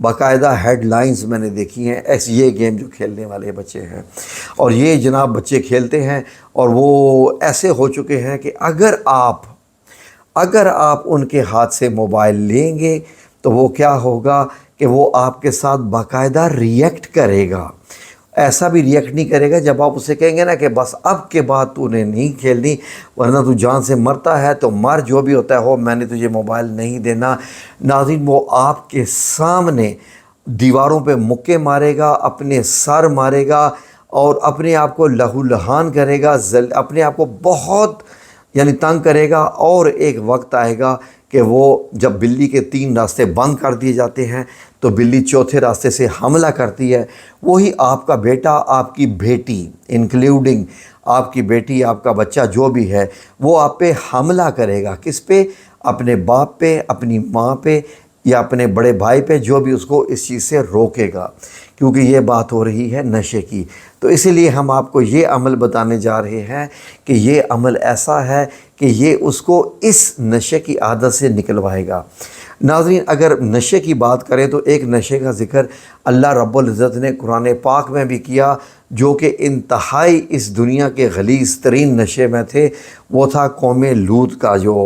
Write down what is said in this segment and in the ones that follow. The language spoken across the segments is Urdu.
باقاعدہ ہیڈ لائنز میں نے دیکھی ہیں ایسے یہ گیم جو کھیلنے والے بچے ہیں، اور یہ جناب بچے کھیلتے ہیں اور وہ ایسے ہو چکے ہیں کہ اگر آپ ان کے ہاتھ سے موبائل لیں گے تو وہ کیا ہوگا کہ وہ آپ کے ساتھ باقاعدہ ریئیکٹ کرے گا۔ ایسا بھی ریئیکٹ نہیں کرے گا جب آپ اسے کہیں گے نا کہ بس اب کے بعد تو نے نہیں کھیلنی ورنہ تو جان سے مرتا ہے، تو مر، جو بھی ہوتا ہے ہو، میں نے تجھے موبائل نہیں دینا۔ ناظرین، وہ آپ کے سامنے دیواروں پہ مکے مارے گا، اپنے سر مارے گا اور اپنے آپ کو لہو لہان کرے گا، اپنے آپ کو بہت یعنی تنگ کرے گا، اور ایک وقت آئے گا کہ وہ جب بلی کے 3 راستے بند کر دیے جاتے ہیں تو بلی چوتھے راستے سے حملہ کرتی ہے۔ وہی آپ کا بیٹا، آپ کی بیٹی، انکلیوڈنگ آپ کی بیٹی، آپ کا بچہ جو بھی ہے، وہ آپ پہ حملہ کرے گا۔ کس پہ؟ اپنے باپ پہ، اپنی ماں پہ، یا اپنے بڑے بھائی پہ، جو بھی اس کو اس چیز سے روکے گا، کیونکہ یہ بات ہو رہی ہے نشے کی۔ تو اسی لیے ہم آپ کو یہ عمل بتانے جا رہے ہیں کہ یہ عمل ایسا ہے کہ یہ اس کو اس نشے کی عادت سے نکلوائے گا۔ ناظرین، اگر نشے کی بات کریں تو ایک نشے کا ذکر اللہ رب العزت نے قرآن پاک میں بھی کیا، جو کہ انتہائی اس دنیا کے غلیظ ترین نشے میں تھے۔ وہ تھا قوم لوط کا جو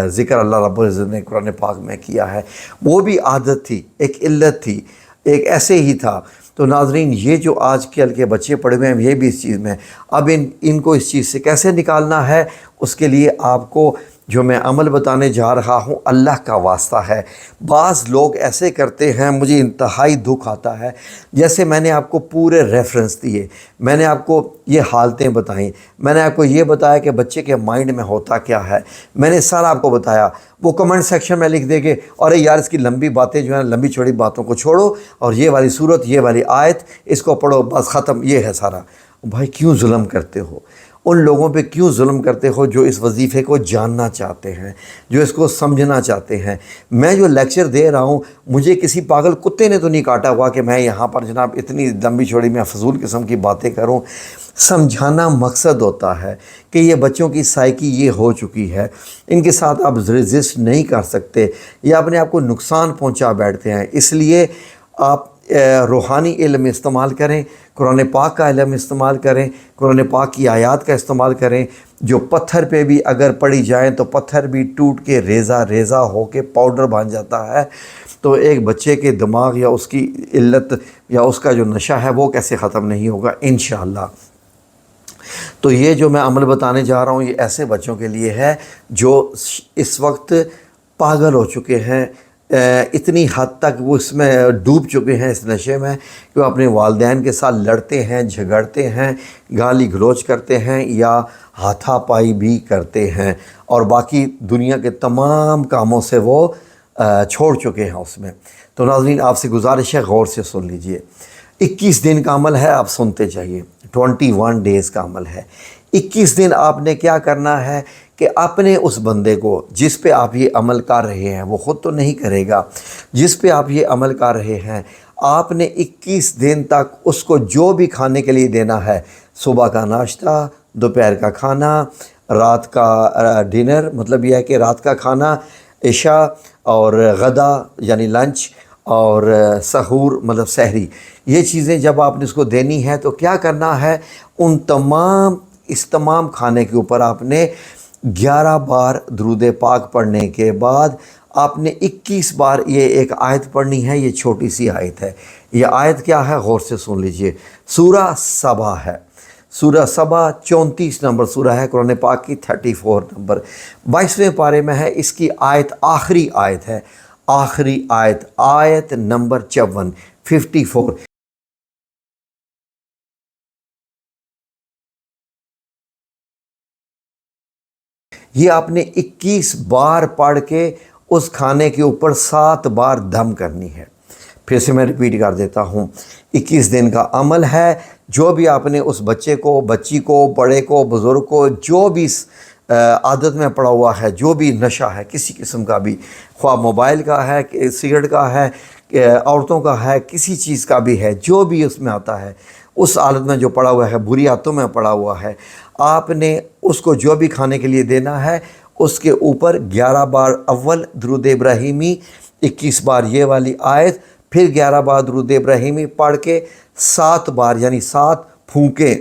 ذکر اللہ رب العزت نے قرآن پاک میں کیا ہے۔ وہ بھی عادت تھی، ایک علت تھی، ایک ایسے ہی تھا۔ تو ناظرین، یہ جو آج کل کے بچے پڑے ہوئے ہیں یہ بھی اس چیز میں، اب ان کو اس چیز سے کیسے نکالنا ہے، اس کے لیے آپ کو جو میں عمل بتانے جا رہا ہوں اللہ کا واسطہ ہے۔ بعض لوگ ایسے کرتے ہیں، مجھے انتہائی دکھ آتا ہے۔ جیسے میں نے آپ کو پورے ریفرنس دیے، میں نے آپ کو یہ حالتیں بتائیں، میں نے آپ کو یہ بتایا کہ بچے کے مائنڈ میں ہوتا کیا ہے، میں نے سارا آپ کو بتایا۔ وہ کمنٹ سیکشن میں لکھ دے گے، ارے یار اس کی لمبی باتیں جو ہیں، لمبی چوڑی باتوں کو چھوڑو اور یہ والی صورت، یہ والی آیت، اس کو پڑھو، بس ختم، یہ ہے سارا۔ بھائی کیوں ظلم کرتے ہو؟ ان لوگوں پہ کیوں ظلم کرتے ہو جو اس وظیفے کو جاننا چاہتے ہیں، جو اس کو سمجھنا چاہتے ہیں؟ میں جو لیکچر دے رہا ہوں، مجھے کسی پاگل کتے نے تو نہیں کاٹا ہوا کہ میں یہاں پر جناب اتنی لمبی چوڑی میں فضول قسم کی باتیں کروں۔ سمجھانا مقصد ہوتا ہے کہ یہ بچوں کی سائیکی یہ ہو چکی ہے، ان کے ساتھ آپ ریزسٹ نہیں کر سکتے، یا اپنے آپ کو نقصان پہنچا بیٹھتے ہیں۔ اس لیے آپ روحانی علم استعمال کریں، قرآن پاک کا علم استعمال کریں، قرآن پاک کی آیات کا استعمال کریں، جو پتھر پہ بھی اگر پڑی جائیں تو پتھر بھی ٹوٹ کے ریزہ ریزہ ہو کے پاؤڈر بن جاتا ہے۔ تو ایک بچے کے دماغ یا اس کی علت یا اس کا جو نشہ ہے وہ کیسے ختم نہیں ہوگا انشاءاللہ۔ تو یہ جو میں عمل بتانے جا رہا ہوں یہ ایسے بچوں کے لیے ہے جو اس وقت پاگل ہو چکے ہیں، اتنی حد تک وہ اس میں ڈوب چکے ہیں اس نشے میں کہ وہ اپنے والدین کے ساتھ لڑتے ہیں، جھگڑتے ہیں، گالی گلوچ کرتے ہیں یا ہاتھا پائی بھی کرتے ہیں، اور باقی دنیا کے تمام کاموں سے وہ چھوڑ چکے ہیں اس میں۔ تو ناظرین، آپ سے گزارش ہے غور سے سن لیجئے۔ 21 دن کا عمل ہے، آپ سنتے چاہیے۔ 21 ڈیز کا عمل ہے۔ 21 دن آپ نے کیا کرنا ہے کہ اپنے اس بندے کو جس پہ آپ یہ عمل کر رہے ہیں، وہ خود تو نہیں کرے گا، جس پہ آپ یہ عمل کر رہے ہیں، آپ نے 21 دن تک اس کو جو بھی کھانے کے لیے دینا ہے، صبح کا ناشتہ، دوپہر کا کھانا، رات کا ڈنر، مطلب یہ ہے کہ رات کا کھانا، عشاء اور غدا یعنی لنچ، اور سحور مطلب سحری، یہ چیزیں جب آپ نے اس کو دینی ہے تو کیا کرنا ہے، اس تمام کھانے کے اوپر آپ نے 11 بار درود پاک پڑھنے کے بعد آپ نے 21 بار یہ ایک آیت پڑھنی ہے۔ یہ چھوٹی سی آیت ہے۔ یہ آیت کیا ہے غور سے سن لیجئے۔ سورہ سبا ہے، سورہ سبا 34 نمبر سورہ ہے قرآن پاک کی، 34 نمبر 22ویں پارے میں ہے۔ اس کی آیت آخری آیت ہے، آخری آیت، آیت نمبر 54۔ یہ آپ نے 21 بار پڑھ کے اس کھانے کے اوپر 7 بار دم کرنی ہے۔ پھر سے میں ریپیٹ کر دیتا ہوں، 21 دن کا عمل ہے۔ جو بھی آپ نے اس بچے کو، بچی کو، بڑے کو، بزرگ کو، جو بھی عادت میں پڑا ہوا ہے، جو بھی نشہ ہے کسی قسم کا بھی، خواہ موبائل کا ہے، سگریٹ کا ہے، عورتوں کا ہے، کسی چیز کا بھی ہے، جو بھی اس میں آتا ہے، اس حالت میں جو پڑا ہوا ہے، بری عادتوں میں پڑا ہوا ہے، آپ نے اس کو جو بھی کھانے کے لیے دینا ہے اس کے اوپر 11 بار اول درود ابراہیمی، 21 بار یہ والی آیت، پھر 11 بار درود ابراہیمی پڑھ کے 7 بار یعنی 7 پھونکیں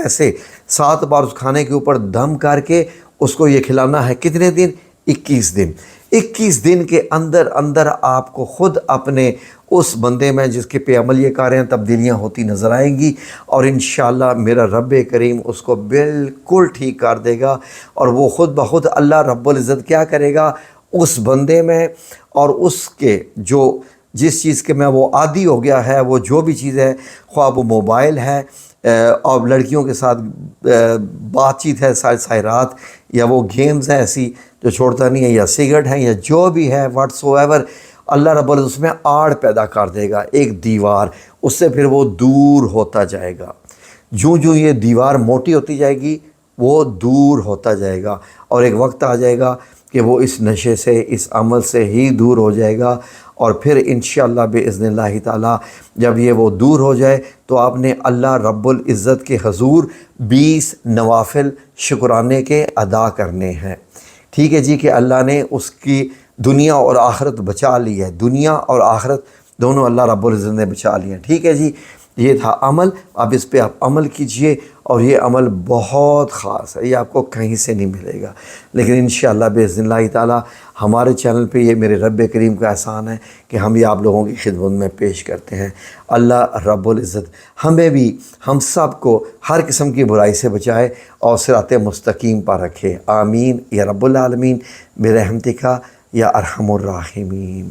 ایسے 7 بار اس کھانے کے اوپر دم کر کے اس کو یہ کھلانا ہے۔ کتنے دن؟ 21 دن۔ 21 دن کے اندر اندر آپ کو خود اپنے اس بندے میں جس کے پہ عمل یہ کر رہے ہیں تبدیلیاں ہوتی نظر آئیں گی، اور انشاءاللہ میرا رب کریم اس کو بالکل ٹھیک کر دے گا، اور وہ خود بخود اللہ رب العزت کیا کرے گا اس بندے میں، اور اس کے جو جس چیز کے میں وہ عادی ہو گیا ہے، وہ جو بھی چیز ہے، خواہ وہ موبائل ہے اور لڑکیوں کے ساتھ بات چیت ہے ساری رات، یا وہ گیمز ہیں ایسی جو چھوڑتا نہیں ہے، یا سگریٹ ہے، یا جو بھی ہے واٹس ایور، اللہ رب العزت اس میں آڑ پیدا کر دے گا، ایک دیوار، اس سے پھر وہ دور ہوتا جائے گا۔ جو یہ دیوار موٹی ہوتی جائے گی وہ دور ہوتا جائے گا، اور ایک وقت آ جائے گا کہ وہ اس نشے سے، اس عمل سے ہی دور ہو جائے گا، اور پھر انشاءاللہ باذن اللہ تعالی جب یہ وہ دور ہو جائے تو آپ نے اللہ رب العزت کے حضور 20 نوافل شکرانے کے ادا کرنے ہیں۔ ٹھیک ہے جی، کہ اللہ نے اس کی دنیا اور آخرت بچا لی ہے، دنیا اور آخرت دونوں اللہ رب العزت نے بچا لی ہیں۔ ٹھیک ہے جی، یہ تھا عمل، اب اس پہ آپ عمل کیجئے، اور یہ عمل بہت خاص ہے، یہ آپ کو کہیں سے نہیں ملے گا، لیکن انشاءاللہ باذن اللہ تعالی ہمارے چینل پہ یہ میرے رب کریم کا احسان ہے کہ ہم یہ آپ لوگوں کی خدمت میں پیش کرتے ہیں۔ اللہ رب العزت ہمیں بھی، ہم سب کو ہر قسم کی برائی سے بچائے اور صراط مستقیم پر رکھے، آمین یا رب العالمین برحمتک یا ارحم الراحمین۔